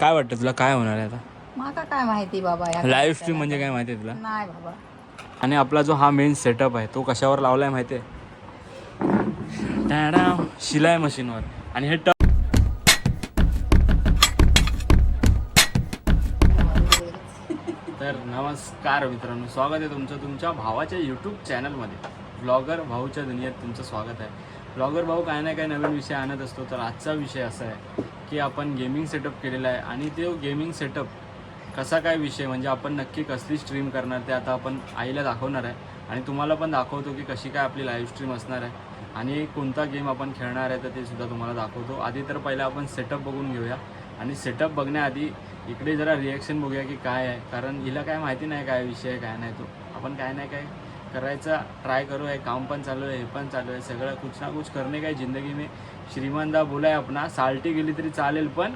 काय वाटतं तुला काय होणार आहे आता? माका काय माहिती बाबा या लाईव्ह स्ट्रीम म्हणजे काय माहिती आहे तुला? नाही बाबा. आणि आपला जो हा मेन सेटअप आहे तो कशावर लावला आहे माहिती आहे? शिलाई मशीनवर. आणि हे तर नमस्कार मित्रांनो, स्वागत आहे तुमचं तुमच्या भावाच्या यूट्यूब चॅनलमध्ये. ब्लॉगर भाऊच्या दुनियेत तुमचं स्वागत आहे. ब्लॉगर भाऊ काय ना काय नवीन विषय आणत असतो. तर आजचा विषय असा आहे की आपण गेमिंग सेटअप केलेला आहे आणि तो गेमिंग सेटअप कसा काय विषय म्हणजे आपण नक्की कसली स्ट्रीम करणार ते आता आपण आईला दाखवणार आहे आणि तुम्हाला पण दाखवतो की कशी काय आपली लाईव्ह स्ट्रीम असणार आहे आणि कोणता गेम आपण खेळणार आहे तर ते सुद्धा तुम्हाला दाखवतो. आधी तर पहिला आपण सेटअप बघून घेऊया आणि सेटअप बघण्याआधी इकडे जरा रिॲक्शन बघूया की काय आहे, कारण हिला काय माहिती नाही काय विषय आहे काय नाही. तो आपण काय नाही काय करायचा ट्राय करू आहे. काम पण चालू आहे, हे पण चालू आहे, सगळं कुछ ना कुछ करणे काय जिंदगी में. श्रीमंदा बोलाय अपना साल्टी गेली तरी चालेल पण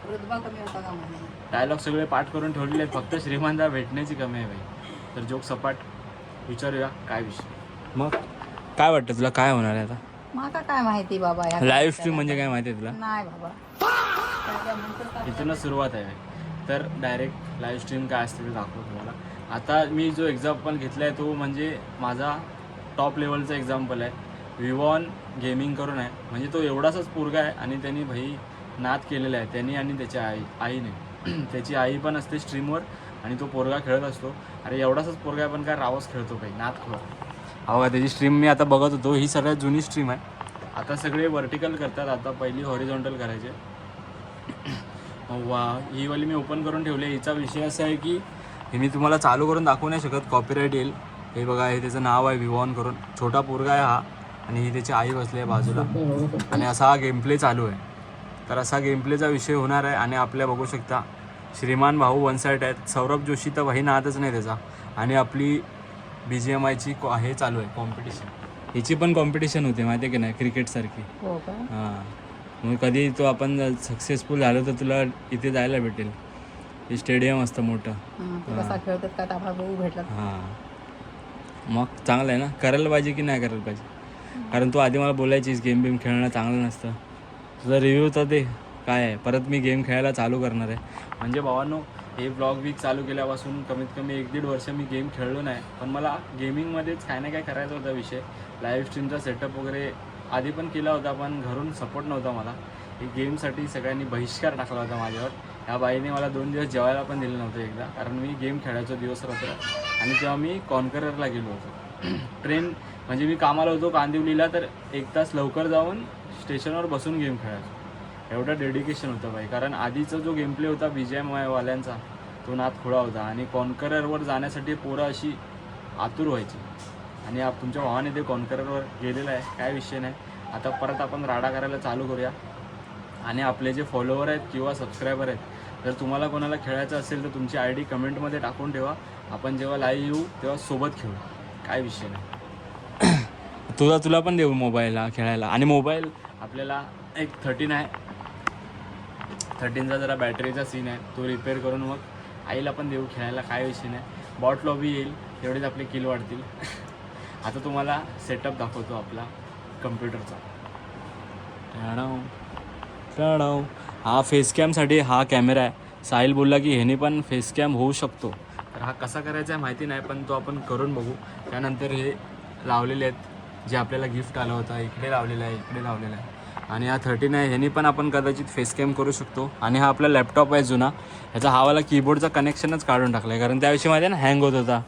रुतबा कमी होता का म्हणे. डायलॉग सगळे पाठ करून ठेवलेले आहेत, फक्त श्रीमंदा भेटण्याची कमी आहे भाई. तर जोक सपाट विचारूया काय विषय. मग काय वाटतं तुला काय होणार आहे आता? माका काय माहिती बाबा या लाईव्ह स्ट्रीम म्हणजे काय माहिती आहे तुला? नाही बाबा. इथूनच सुरुवात आहे. तर डायरेक्ट लाईव्ह स्ट्रीम काय असते ते दाखवतो तुम्हाला. आता मी जो एक्झाम्पल घेतला आहे तो म्हणजे माझा टॉप लेवलचा एक्झाम्पल आहे. विवॉन गेमिंग करून आहे, म्हणजे तो एवढासाच पोरगा आहे आणि त्यांनी भाई नाद केलेला आहे त्यांनी आणि त्याच्या आईने. त्याची आई पण असते स्ट्रीमवर आणि तो पोरगा खेळत असतो. अरे एवढासाच पोरगा आहे पण काय रावस खेळतो भाई, नाद खेळ. अहो त्याची स्ट्रीम मी आता बघत होतो. ही सगळ्यात जुनी स्ट्रीम आहे. आता सगळे व्हर्टिकल करतात, आता पहिली हॉरिझॉन्टल करायचे. वा, ही वाली मी ओपन करून ठेवली. हिचा विषय असा आहे की हे मी तुम्हाला चालू करून दाखवू नाही शकत, कॉपीराईट येईल. हे बघा, हे त्याचं नाव आहे विवॉन करून. छोटा पोरगा आहे हा आणि ही त्याची आई बसली आहे बाजूला आणि असा हा गेम प्ले चालू आहे. तर असा गेम प्लेचा विषय होणार आहे आणि आपल्या बघू शकता श्रीमान भाऊ वन साईड आहेत. सौरभ जोशी तर भाई नादच नाही त्याचा. आणि आपली BGMIची हे चालू आहे कॉम्पिटिशन. हिची पण कॉम्पिटिशन होते माहिती आहे की नाही, क्रिकेटसारखी. हो का? हां, मग कधी तो आपण सक्सेसफुल झालो तर तुला इथे जायला भेटेल. हे स्टेडियम असतं मोठं. ते कसा खेळतात का आम्हाला बघू भेटलं. हां, मग चांगलं आहे ना, करायला पाहिजे की नाही करायला पाहिजे. कारण तू आधी मला बोलायचीस गेम बेम खेळणं चांगलं नसतं. तुझा रिव्ह्यू तर दे काय आहे. परत मी गेम खेळायला चालू करणार आहे. म्हणजे भावांनो, हे ब्लॉग वीक चालू केल्यापासून कमीत कमी 1-1.5 वर्ष मी गेम खेळलो नाही, पण मला गेमिंगमध्येच काय ना काय करायचा होता विषय. लाईव्ह स्ट्रीमचा सेटअप वगैरे आधी पण केला होता पण घरून सपोर्ट नव्हता मला. हे गेमसाठी सगळ्यांनी बहिष्कार टाकला होता माझ्यावर. ह्या बाईने मला 2 दिवस जेवायला पण दिलं नव्हतं एकदा, कारण मी गेम खेळायचो दिवस रात्र. आणि तेव्हा मी कॉन्कररला गेलो होतो. ट्रेन म्हणजे मी कामाला होतो कांदिवलीला, तर 1 तास लवकर जाऊन स्टेशनवर बसून गेम खेळायचो. एवढं डेडिकेशन होतं बाई. कारण आधीचा जो गेम प्ले होता BGMI वाल्यांचा तो नाद खुळा होता आणि कॉन्कररवर जाण्यासाठी पोरं अशी आतुर व्हायची. आणि तुमच्या भावाने ते कॉन्कररवर गेलेलं आहे, काय विषय नाही. आता परत आपण राडा करायला चालू करूया. आणि आपले जे फॉलोवर आहेत किंवा सबस्क्रायबर आहेत, जर तुम्हाला कोणाला खेळायचं असेल तर तुमची ID कमेंटमध्ये टाकून ठेवा. आपण जेव्हा लाईव्ह येऊ तेव्हा सोबत खेळू, काय विषय नाही. तुला पण देऊ मोबाईलला खेळायला. आणि मोबाईल आपल्याला एक 13 आहे. 13चा जरा बॅटरीचा सीन आहे, तो रिपेअर करून मग आईला पण देऊ खेळायला, काय विषय नाही. बॉट लॉबी येईल, तेवढेच आपले किल वाढतील. आता तुम्हाला सेटअप दाखवतो आपला कम्प्युटरचा. हा फेसकॅमसाठी हा कॅमेरा आहे. साहिल बोलला की ह्याने पण फेसकॅम होऊ शकतो. तर हा कसा करायचा आहे माहिती नाही, पण तो आपण करून बघू. त्यानंतर हे लावलेले आहेत जे आपल्याला गिफ्ट आलं होतं, इकडे लावलेलं आहे, इकडे लावलेलं आहे. आणि हा 13 आहे, ह्यानी पण आपण कदाचित फेसकॅम करू शकतो. आणि हा आपला लॅपटॉप आहे जुना, ह्याचा हावाला कीबोर्डचा कनेक्शनच काढून टाकला आहे, कारण त्याविषयी माहिती आहे ना हँग होत होता,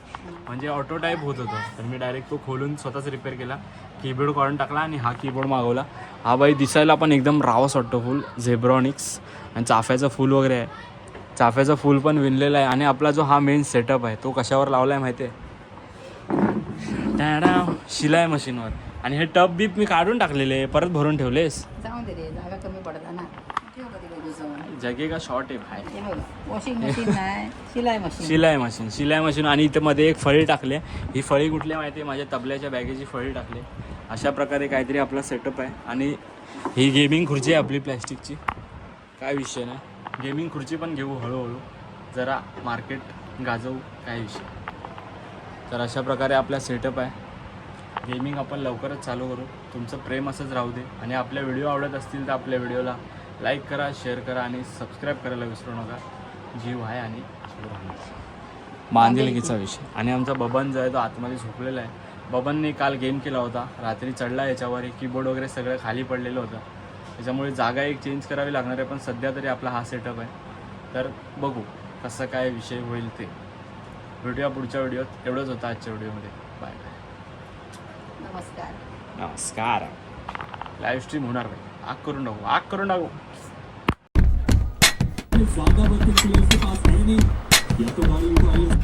म्हणजे ऑटो टाईप होत होतं. तर मी डायरेक्ट तो खोलून स्वतःच रिपेअर केला, कीबोर्ड काढून टाकला आणि हा कीबोर्ड मागवला. हा बाई दिसायला पण एकदम रावस वाटतो फुल झेब्रॉनिक्स. आणि चाफ्याचं फूल वगैरे आहे, चाफ्याचं फूल पण विणलेलं आहे. आणि आपला जो हा मेन सेटअप आहे तो कशावर लावला आहे माहिती आहे? शिलाई मशीनवर. आणि हे टब बीप मी काढून टाकलेले, परत भरून ठेवलेस. जाऊन दे रे, जागा कमी पडता ना. ठेव कधी कधी जाऊन. जगे का शॉर्ट आहे भाई. हे बघ, वॉशिंग मशीन नाही, शिलाई मशीन. शिलाई मशीन. आणि इथं मध्ये एक फळी टाकली. ही फळी कुठली माहिती आहे? माझ्या तबल्याच्या बॅगेची फळी टाकली. अशा प्रकारे काहीतरी आपला सेटअप आहे. आणि ही गेमिंग खुर्ची आहे आपली प्लॅस्टिकची, काय विषय नाही. गेमिंग खुर्ची पण घेऊ हळूहळू, जरा मार्केट गाजवू, काय विषय. तर अशा प्रकारे आपला सेटअप आहे. गेमिंग आपण लवकरच चालू करू. तुमचं प्रेम असंच राहू दे. आणि आपल्या व्हिडिओ आवडत असतील तर आपल्या व्हिडिओला लाईक करा, शेअर करा आणि सबस्क्राईब करायला विसरू नका. जीव आहे आणि मांदिलकीचा विषय. आणि आमचा बबन जो आहे तो आतमध्ये झोपलेला आहे. बबनने काल गेम केला होता, रात्री चढला याच्यावर, कीबोर्ड वगैरे सगळं खाली पडलेलं होतं. त्याच्यामुळे जागा एक चेंज करावी लागणार आहे, पण सध्या तरी आपला हा सेटअप आहे. तर बघू कसं काय विषय होईल ते. भेटूया पुढच्या व्हिडिओत. एवढंच होतं आजच्या व्हिडिओमध्ये. Bye bye. नमस्कार. नमस्कार. लाईव्ह स्ट्रीम होणार नाही. आग करून टाकू, आग करून टाकू. ज्यादा बच्चे प्लेयर के पास है नहीं या तो गाड़ी उठाइए